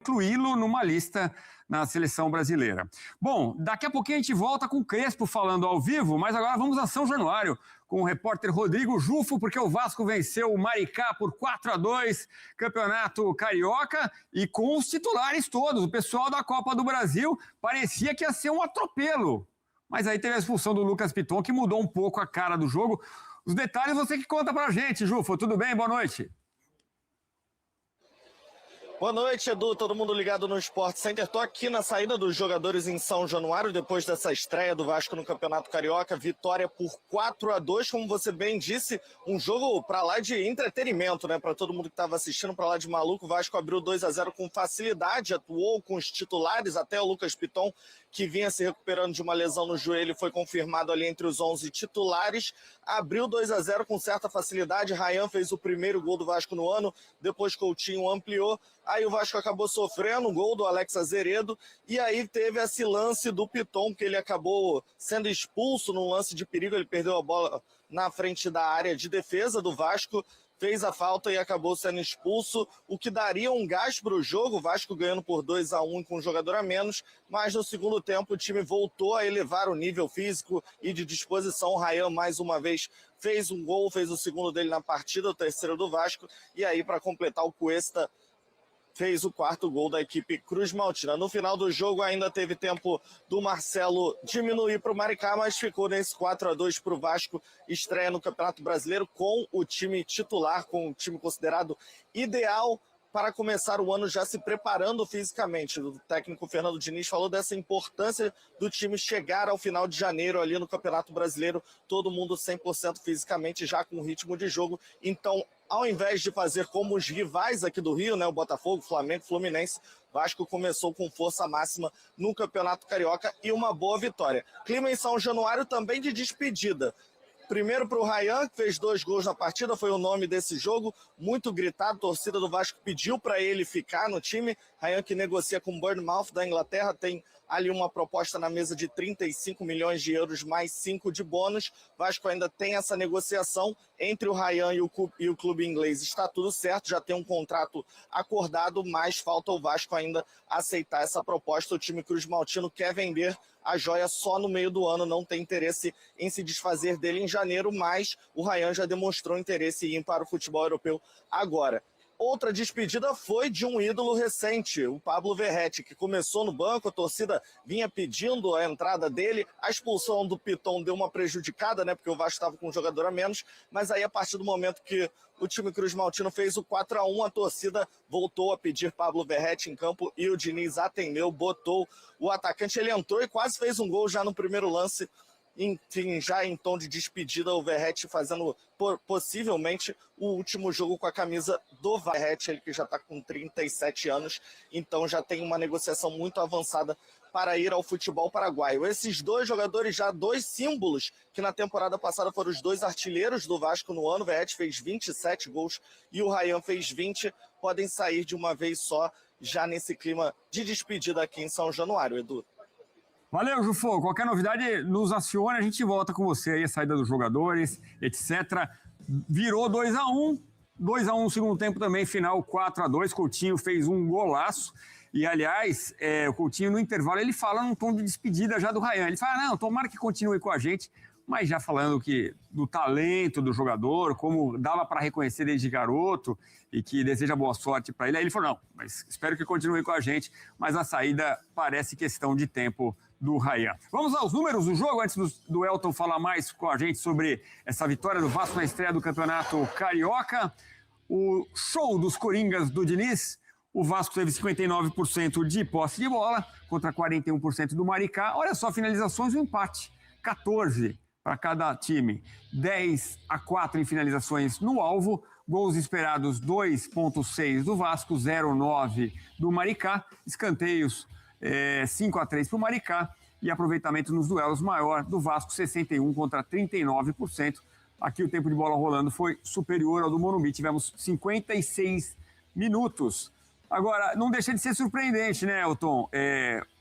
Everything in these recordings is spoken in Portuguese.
incluí-lo numa lista na seleção brasileira. Bom, daqui a pouquinho a gente volta com o Crespo falando ao vivo, mas agora vamos a São Januário com o repórter Rodrigo Jufo, porque o Vasco venceu o Maricá por 4-2, campeonato carioca, e com os titulares todos. O pessoal da Copa do Brasil parecia que ia ser um atropelo, mas aí teve a expulsão do Lucas Piton, que mudou um pouco a cara do jogo. Os detalhes você que conta pra gente, Jufo. Tudo bem? Boa noite. Boa noite, Edu. Todo mundo ligado no Sport Center. Estou aqui na saída dos jogadores em São Januário, depois dessa estreia do Vasco no Campeonato Carioca. Vitória por 4-2, como você bem disse, um jogo para lá de entretenimento, né? Para todo mundo que estava assistindo, para lá de maluco. O Vasco abriu 2-0 com facilidade, atuou com os titulares, até o Lucas Piton, que vinha se recuperando de uma lesão no joelho, foi confirmado ali entre os 11 titulares. Abriu 2-0 com certa facilidade. Ryan fez o primeiro gol do Vasco no ano, depois Coutinho ampliou. Aí o Vasco acabou sofrendo o gol do Alex Azeredo, e aí teve esse lance do Piton, que ele acabou sendo expulso num lance de perigo. Ele perdeu a bola na frente da área de defesa do Vasco, fez a falta e acabou sendo expulso, o que daria um gás para o jogo. O Vasco ganhando por 2-1 com um jogador a menos, mas no segundo tempo o time voltou a elevar o nível físico e de disposição. O Ryan mais uma vez fez um gol, fez o segundo dele na partida, o terceiro do Vasco, e aí para completar o Cuesta fez o quarto gol da equipe Cruz Maltina. No final do jogo ainda teve tempo do Marcelo diminuir para o Maricá, mas ficou nesse 4-2 para o Vasco. Estreia no Campeonato Brasileiro com o time titular, com o time considerado ideal para começar o ano já se preparando fisicamente. O técnico Fernando Diniz falou dessa importância do time chegar ao final de janeiro ali no Campeonato Brasileiro, todo mundo 100% fisicamente, já com ritmo de jogo. Então, ao invés de fazer como os rivais aqui do Rio, né, o Botafogo, Flamengo, Fluminense, Vasco começou com força máxima no Campeonato Carioca e uma boa vitória. Clima em São Januário também de despedida. Primeiro para o Ryan, que fez 2 gols na partida, foi o nome desse jogo, muito gritado, a torcida do Vasco pediu para ele ficar no time. Ryan, que negocia com o Bournemouth da Inglaterra, tem ali uma proposta na mesa de 35 milhões de euros mais 5 de bônus. Vasco ainda tem essa negociação entre o Ryan e o clube inglês. Está tudo certo, já tem um contrato acordado, mas falta o Vasco ainda aceitar essa proposta. O time Cruz Maltino quer vender a joia só no meio do ano, não tem interesse em se desfazer dele em janeiro, mas o Ryan já demonstrou interesse em ir para o futebol europeu agora. Outra despedida foi de um ídolo recente, o Pablo Verratti, que começou no banco, a torcida vinha pedindo a entrada dele, a expulsão do Piton deu uma prejudicada, né, porque o Vasco estava com um jogador a menos, mas aí a partir do momento que o time Cruz Maltino fez o 4-1, a torcida voltou a pedir Pablo Verratti em campo e o Diniz atendeu, botou o atacante, ele entrou e quase fez um gol já no primeiro lance. Enfim, já em tom de despedida, o Verratti fazendo possivelmente o último jogo com a camisa do Verratti, ele que já está com 37 anos, então já tem uma negociação muito avançada para ir ao futebol paraguaio. Esses dois jogadores, já 2 símbolos, que na temporada passada foram os 2 artilheiros do Vasco no ano. O Verratti fez 27 gols e o Ryan fez 20, podem sair de uma vez só, já nesse clima de despedida aqui em São Januário, Edu. Valeu, Jufo. Qualquer novidade, nos acione, a gente volta com você aí, a saída dos jogadores, etc. Virou 2-1 no segundo tempo também, final 4-2. Coutinho fez um golaço. E, aliás, o Coutinho, no intervalo, ele fala num tom de despedida já do Ryan. Ele fala, não, tomara que continue com a gente, mas já falando que do talento do jogador, como dava para reconhecer desde garoto e que deseja boa sorte para ele. Aí ele falou, não, mas espero que continue com a gente, mas a saída parece questão de tempo do Ryan. Vamos aos números do jogo, antes do Elton falar mais com a gente sobre essa vitória do Vasco na estreia do Campeonato Carioca. O show dos Coringas do Diniz. O Vasco teve 59% de posse de bola contra 41% do Maricá. Olha só, finalizações, um empate. 14 para cada time. 10-4 em finalizações no alvo. Gols esperados 2,6 do Vasco, 0,9 do Maricá. Escanteios 5-3 para o Maricá. E aproveitamento nos duelos maior do Vasco, 61% contra 39%. Aqui o tempo de bola rolando foi superior ao do Morumbi. Tivemos 56 minutos. Agora, não deixa de ser surpreendente, né, Elton?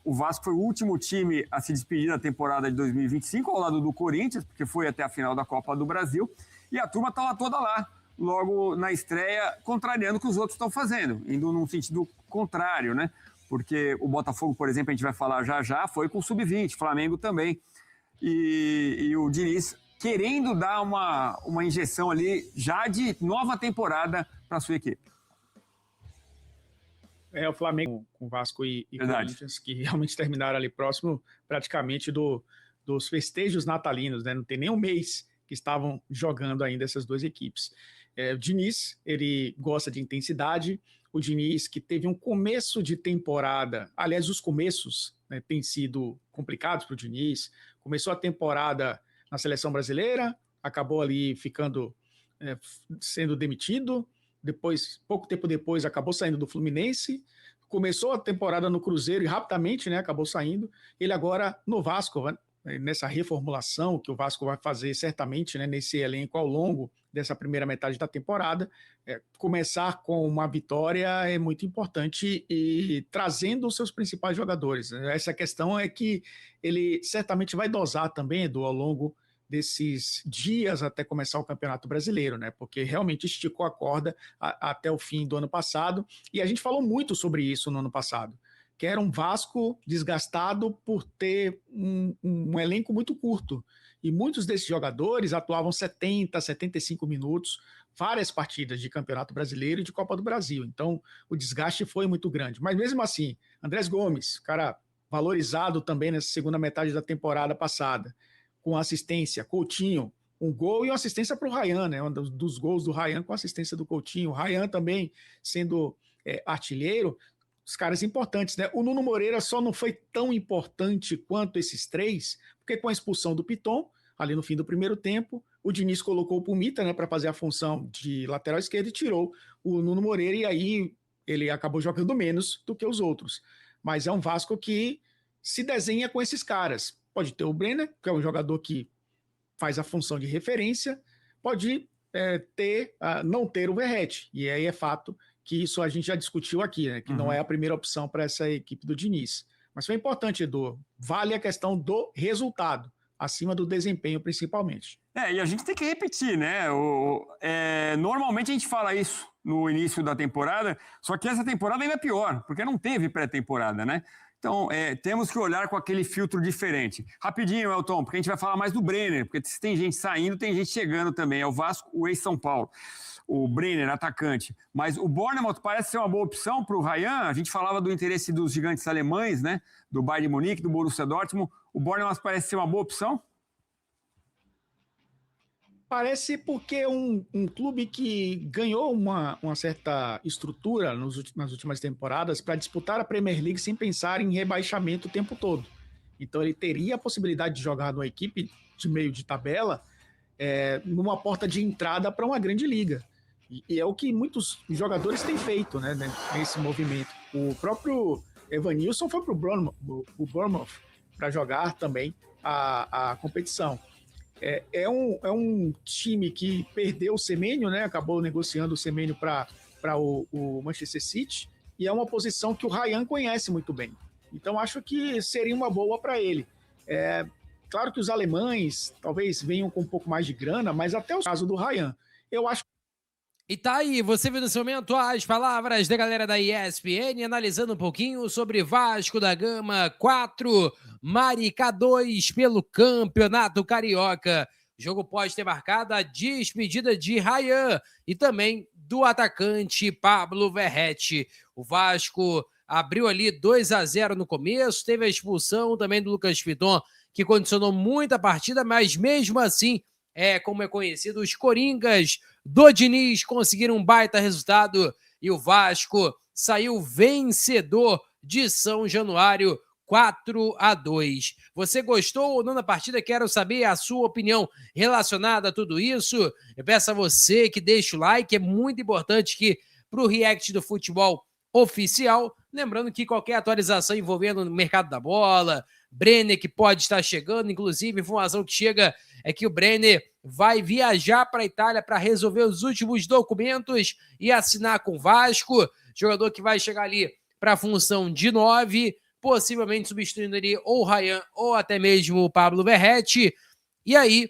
O Vasco foi o último time a se despedir da temporada de 2025, ao lado do Corinthians, porque foi até a final da Copa do Brasil, e a turma estava toda lá, logo na estreia, contrariando o que os outros estão fazendo, indo num sentido contrário, né? Porque o Botafogo, por exemplo, a gente vai falar já, foi com o Sub-20, Flamengo também. E o Diniz querendo dar uma injeção ali já de nova temporada para a sua equipe. O Flamengo com Vasco e Corinthians, que realmente terminaram ali próximo praticamente dos festejos natalinos, né? Não tem nem um mês que estavam jogando ainda essas duas equipes. O Diniz, ele gosta de intensidade. O Diniz, que teve um começo de temporada, aliás, os começos, né, têm sido complicados para o Diniz. Começou a temporada na seleção brasileira, acabou ali sendo demitido. Depois, pouco tempo depois, acabou saindo do Fluminense, começou a temporada no Cruzeiro e rapidamente, né, acabou saindo. Ele agora no Vasco, nessa reformulação que o Vasco vai fazer certamente, né, nesse elenco ao longo dessa primeira metade da temporada, começar com uma vitória é muito importante e trazendo os seus principais jogadores. Essa questão é que ele certamente vai dosar também, Edu, ao longo desses dias até começar o Campeonato Brasileiro, né? Porque realmente esticou a corda até o fim do ano passado, e a gente falou muito sobre isso no ano passado, que era um Vasco desgastado por ter um elenco muito curto, e muitos desses jogadores atuavam 70, 75 minutos, várias partidas de Campeonato Brasileiro e de Copa do Brasil, então o desgaste foi muito grande, mas mesmo assim, Andrés Gomes, cara valorizado também nessa segunda metade da temporada passada, com assistência, Coutinho, um gol e uma assistência para o Ryan, né? Um dos gols do Ryan com assistência do Coutinho. O Ryan também sendo artilheiro, os caras importantes, né? O Nuno Moreira só não foi tão importante quanto esses três, porque com a expulsão do Piton, ali no fim do primeiro tempo, o Diniz colocou o Pumita, né, para fazer a função de lateral esquerdo e tirou o Nuno Moreira, e aí ele acabou jogando menos do que os outros. Mas é um Vasco que se desenha com esses caras. Pode ter o Brenner, que é um jogador que faz a função de referência, pode não ter o Verratti. E aí é fato que isso a gente já discutiu aqui, né? Que não é a primeira opção para essa equipe do Diniz. Mas foi importante, Edu. Vale a questão do resultado, acima do desempenho, principalmente. E a gente tem que repetir, né? Normalmente a gente fala isso no início da temporada, só que essa temporada ainda é pior, porque não teve pré-temporada, né? Então, temos que olhar com aquele filtro diferente. Rapidinho, Elton, porque a gente vai falar mais do Brenner, porque se tem gente saindo, tem gente chegando também. É o Vasco, o ex-São Paulo. O Brenner, atacante. Mas o Bournemouth parece ser uma boa opção para o Ryan. A gente falava do interesse dos gigantes alemães, né? Do Bayern de Munique, do Borussia Dortmund. O Bournemouth parece ser uma boa opção? Parece porque um clube que ganhou uma certa estrutura nas últimas temporadas para disputar a Premier League sem pensar em rebaixamento o tempo todo. Então ele teria a possibilidade de jogar numa equipe de meio de tabela numa porta de entrada para uma grande liga. E é o que muitos jogadores têm feito, né, nesse movimento. O próprio Evanilson foi para o Bournemouth para jogar também a competição. É um time que perdeu o Semenyo, né? Acabou negociando o Semenyo para o Manchester City, e é uma posição que o Ryan conhece muito bem. Então acho que seria uma boa para ele. Claro que os alemães talvez venham com um pouco mais de grana, mas até o caso do Ryan, eu acho. E tá aí, você viu nesse momento as palavras da galera da ESPN analisando um pouquinho sobre Vasco da Gama 4, Maricá 2 pelo Campeonato Carioca. O jogo pode ter marcado a despedida de Ryan e também do atacante Pablo Verratti. O Vasco abriu ali 2-0 no começo, teve a expulsão também do Lucas Piton, que condicionou muito a partida, mas mesmo assim, como é conhecido, os Coringas do Diniz conseguiram um baita resultado e o Vasco saiu vencedor de São Januário 4-2. Você gostou ou não da partida? Quero saber a sua opinião relacionada a tudo isso. Eu peço a você que deixe o like, é muito importante que para o React do Futebol Oficial, lembrando que qualquer atualização envolvendo o mercado da bola, Brenner que pode estar chegando, inclusive informação que chega é que o Brenner vai viajar para a Itália para resolver os últimos documentos e assinar com o Vasco, jogador que vai chegar ali para a função de 9, possivelmente substituindo ali ou o Ryan ou até mesmo o Pablo Verratti, e aí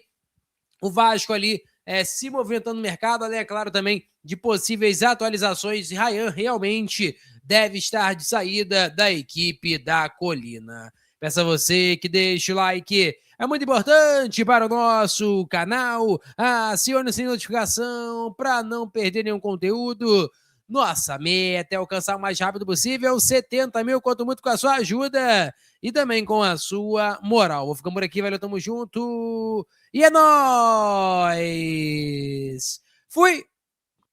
o Vasco ali se movimentando no mercado, além, é claro, também de possíveis atualizações. Ryan realmente deve estar de saída da equipe da Colina. Peço a você que deixe o like, é muito importante para o nosso canal, acione o sininho de notificação para não perder nenhum conteúdo. Nossa meta é alcançar o mais rápido possível 70 mil, conto muito com a sua ajuda e também com a sua moral. Vou ficando por aqui, valeu, tamo junto e é nóis! Fui!